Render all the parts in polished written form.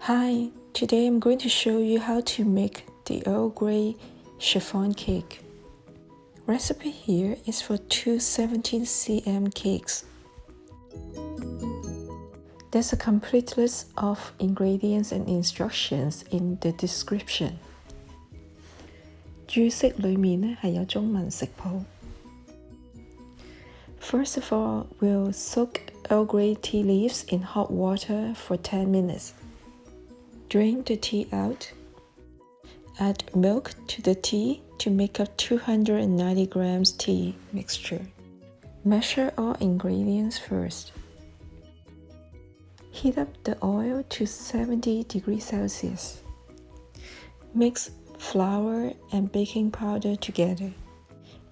Hi, today I'm going to show you how to make the Earl Grey chiffon cake. Recipe here is for two 17 cm cakes. There's a complete list of ingredients and instructions in the description. 注釋裡面呢係有中文食譜。First of all, we'll soak Earl Grey tea leaves in hot water for 10 minutes. Drain the tea out. Add milk to the tea to make up 290 grams tea mixture. Measure all ingredients first. Heat up the oil to 70 degrees Celsius. Mix flour and baking powder together.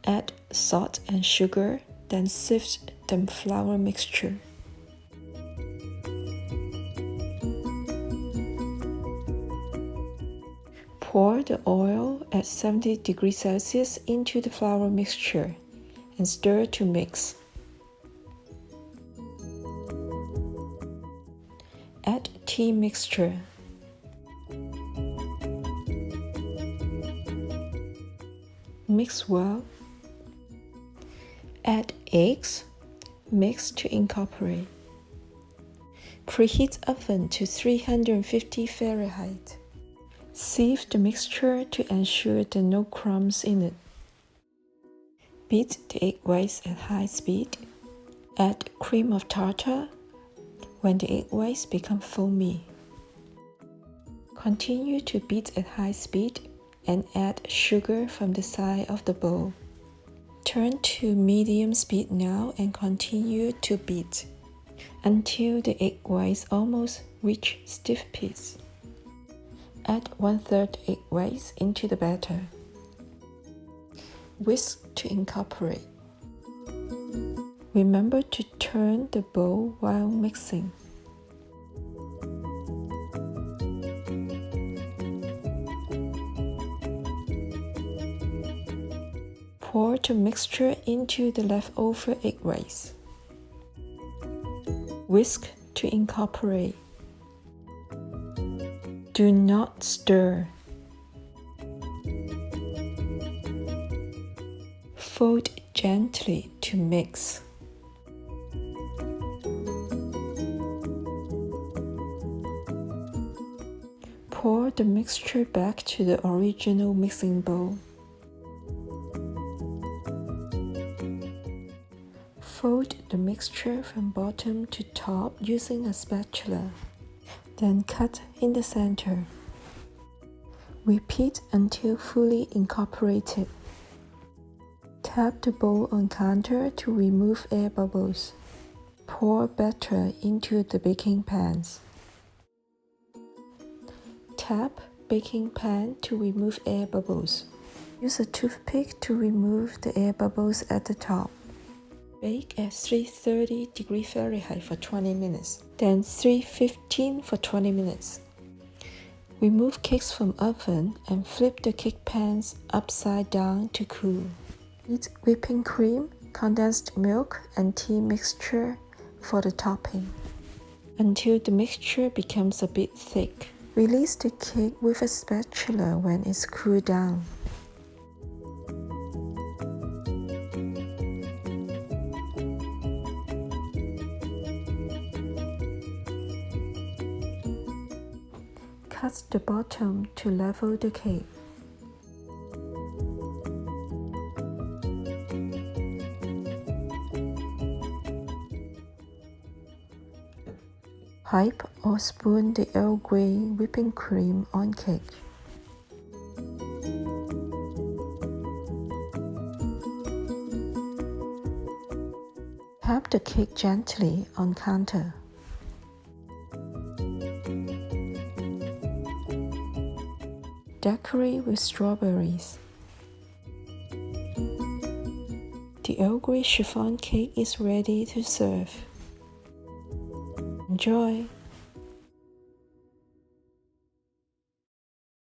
Add salt and sugar, then sift the flour mixture. Pour the oil at 70 degrees Celsius into the flour mixture and stir to mix. Add tea mixture. Mix well. Add eggs. Mix to incorporate. Preheat oven to 350 Fahrenheit. Sieve the mixture to ensure there are no crumbs in it. Beat the egg whites at high speed. Add cream of tartar when the egg whites become foamy. Continue to beat at high speed and add sugar from the side of the bowl. Turn to medium speed now and continue to beat until the egg whites almost reach stiff bits. Add 1/3 egg whites into the batter. Whisk to incorporate. Remember to turn the bowl while mixing. Pour the mixture into the leftover egg whites. Whisk to incorporate. Do not stir. Fold gently to mix. Pour the mixture back to the original mixing bowl. Fold the mixture from bottom to top using a spatula. Then cut in the center. Repeat until fully incorporated. Tap the bowl on counter to remove air bubbles. Pour batter into the baking pans. Tap baking pan to remove air bubbles. Use a toothpick to remove the air bubbles at the top. Bake at 330 degrees Fahrenheit for 20 minutes, then 315 for 20 minutes. Remove cakes from oven and flip the cake pans upside down to cool. Heat whipping cream, condensed milk, and tea mixture for the topping until the mixture becomes a bit thick. Release the cake with a spatula when it's cooled down. Cut the bottom to level the cake. Pipe or spoon the Earl Grey whipping cream on cake. Tap the cake gently on counter. Decorate with strawberries. The Earl Grey chiffon cake is ready to serve. Enjoy!